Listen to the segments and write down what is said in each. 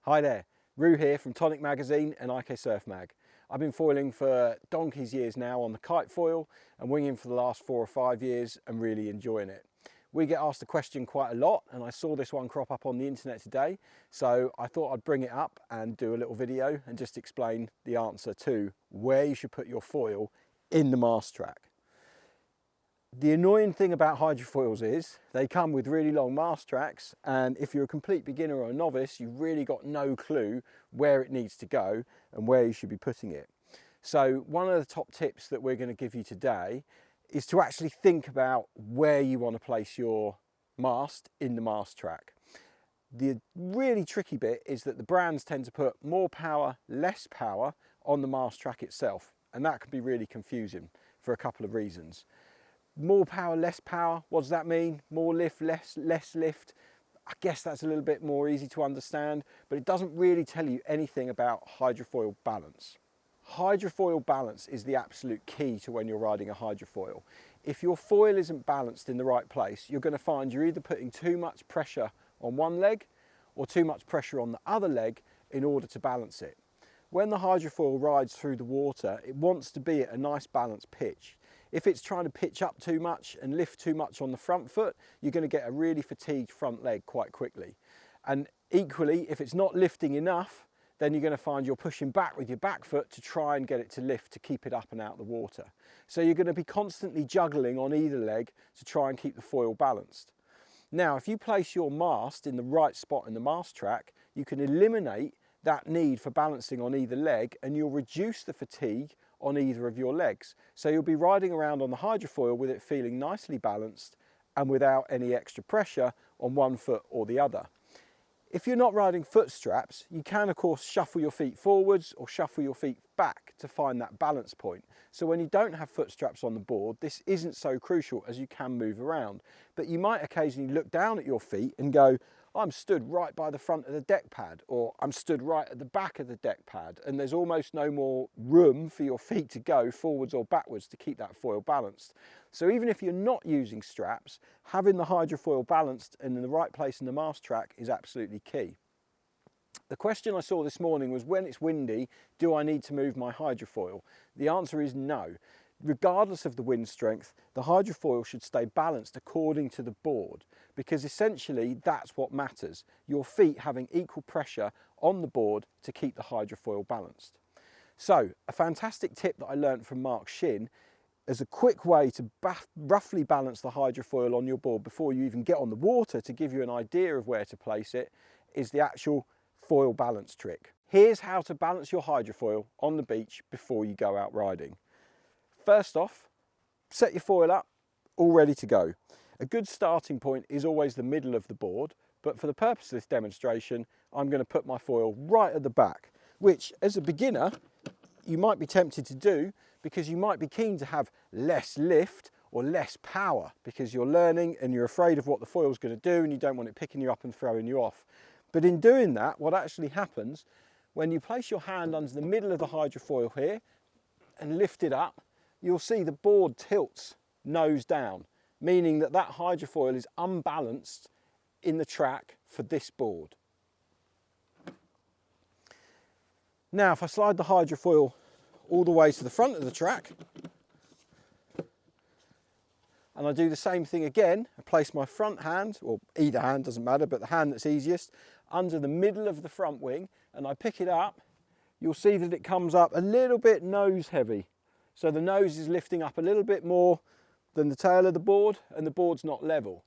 Hi there, Roo here from Tonic Magazine and IK Surf Mag. I've been foiling for donkey's years now on the kite foil and winging for the last 4 or 5 years and really enjoying it. We get asked the question quite a lot and I saw this one crop up on the internet today, so I thought I'd bring it up and do a little video and just explain the answer to where you should put your foil in the mast track. The annoying thing about hydrofoils is they come with really long mast tracks, and if you're a complete beginner or a novice, you've really got no clue where it needs to go and where you should be putting it. So one of the top tips that we're going to give you today is to actually think about where you want to place your mast in the mast track. The really tricky bit is that the brands tend to put more power, less power on the mast track itself, and that can be really confusing for a couple of reasons. More power, less power, what does that mean? More lift, less lift? I guess that's a little bit more easy to understand, but it doesn't really tell you anything about hydrofoil balance. Hydrofoil balance is the absolute key to when you're riding a hydrofoil. If your foil isn't balanced in the right place, you're going to find you're either putting too much pressure on one leg or too much pressure on the other leg in order to balance it. When the hydrofoil rides through the water, it wants to be at a nice balanced pitch. If it's trying to pitch up too much and lift too much on the front foot, you're going to get a really fatigued front leg quite quickly. And equally, if it's not lifting enough, then you're going to find you're pushing back with your back foot to try and get it to lift to keep it up and out of the water. So you're going to be constantly juggling on either leg to try and keep the foil balanced. Now, if you place your mast in the right spot in the mast track, you can eliminate that need for balancing on either leg and you'll reduce the fatigue on either of your legs. So you'll be riding around on the hydrofoil with it feeling nicely balanced and without any extra pressure on one foot or the other. If you're not riding foot straps, you can of course shuffle your feet forwards or shuffle your feet back to find that balance point. So when you don't have foot straps on the board, this isn't so crucial as you can move around. But you might occasionally look down at your feet and go, I'm stood right by the front of the deck pad, or I'm stood right at the back of the deck pad, and there's almost no more room for your feet to go forwards or backwards to keep that foil balanced. So even if you're not using straps, having the hydrofoil balanced and in the right place in the mast track is absolutely key. The question I saw this morning was, when it's windy, do I need to move my hydrofoil? The answer is no. Regardless of the wind strength, the hydrofoil should stay balanced according to the board, because essentially that's what matters, your feet having equal pressure on the board to keep the hydrofoil balanced. So a fantastic tip that I learned from Mark Shinn as a quick way to roughly balance the hydrofoil on your board before you even get on the water, to give you an idea of where to place it, is the actual foil balance trick. Here's how to balance your hydrofoil on the beach before you go out riding. First off, set your foil up, all ready to go. A good starting point is always the middle of the board, but for the purpose of this demonstration, I'm going to put my foil right at the back, which as a beginner, you might be tempted to do because you might be keen to have less lift or less power because you're learning and you're afraid of what the foil's going to do and you don't want it picking you up and throwing you off. But in doing that, what actually happens when you place your hand under the middle of the hydrofoil here and lift it up, you'll see the board tilts nose down, meaning that that hydrofoil is unbalanced in the track for this board. Now, if I slide the hydrofoil all the way to the front of the track, and I do the same thing again, I place my front hand, or either hand, doesn't matter, but the hand that's easiest, under the middle of the front wing, and I pick it up, you'll see that it comes up a little bit nose heavy. So the nose is lifting up a little bit more than the tail of the board and the board's not level.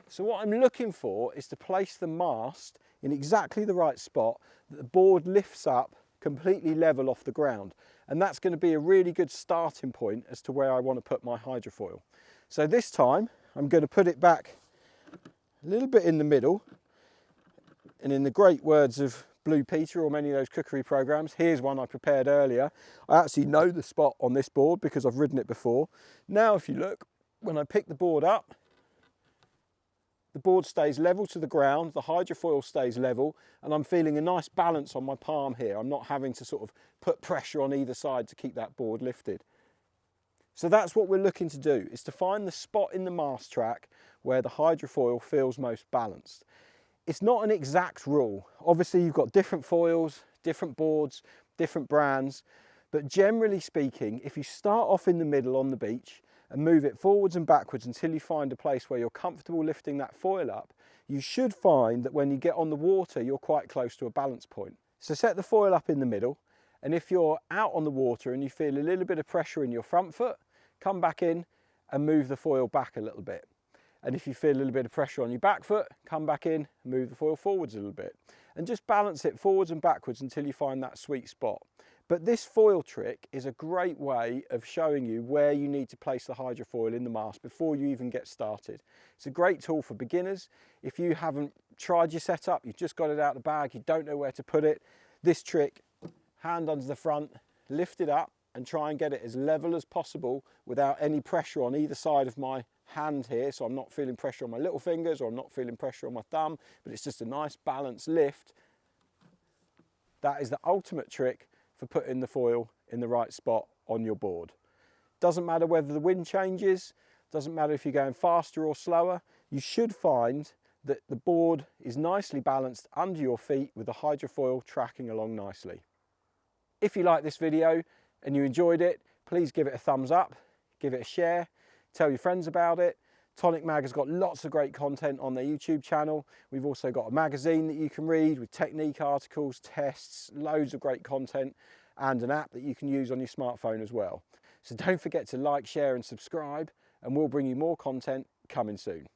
So what I'm looking for is to place the mast in exactly the right spot that the board lifts up completely level off the ground. And that's going to be a really good starting point as to where I want to put my hydrofoil. So this time I'm going to put it back a little bit in the middle, and in the great words of Blue Peter or many of those cookery programs, here's one I prepared earlier. I actually know the spot on this board because I've ridden it before. Now if you look, when I pick the board up, the board stays level to the ground, the hydrofoil stays level, and I'm feeling a nice balance on my palm here. I'm not having to sort of put pressure on either side to keep that board lifted. So that's what we're looking to do, is to find the spot in the mast track where the hydrofoil feels most balanced. It's not an exact rule. Obviously you've got different foils, different boards, different brands, but generally speaking, if you start off in the middle on the beach and move it forwards and backwards until you find a place where you're comfortable lifting that foil up, you should find that when you get on the water, you're quite close to a balance point. So set the foil up in the middle, and if you're out on the water and you feel a little bit of pressure in your front foot, come back in and move the foil back a little bit. And if you feel a little bit of pressure on your back foot, come back in, move the foil forwards a little bit. And just balance it forwards and backwards until you find that sweet spot. But this foil trick is a great way of showing you where you need to place the hydrofoil in the mast before you even get started. It's a great tool for beginners. If you haven't tried your setup, you've just got it out of the bag, you don't know where to put it, this trick, hand under the front, lift it up and try and get it as level as possible without any pressure on either side of my hand here, so I'm not feeling pressure on my little fingers or I'm not feeling pressure on my thumb, but it's just a nice balanced lift. That is the ultimate trick for putting the foil in the right spot on your board. Doesn't matter whether the wind changes, doesn't matter if you're going faster or slower, you should find that the board is nicely balanced under your feet with the hydrofoil tracking along nicely. If you like this video and you enjoyed it, please give it a thumbs up, give it a share, tell your friends about it. Tonic Mag has got lots of great content on their YouTube channel. We've also got a magazine that you can read with technique articles, tests, loads of great content, and an app that you can use on your smartphone as well. So don't forget to like, share and subscribe, and we'll bring you more content coming soon.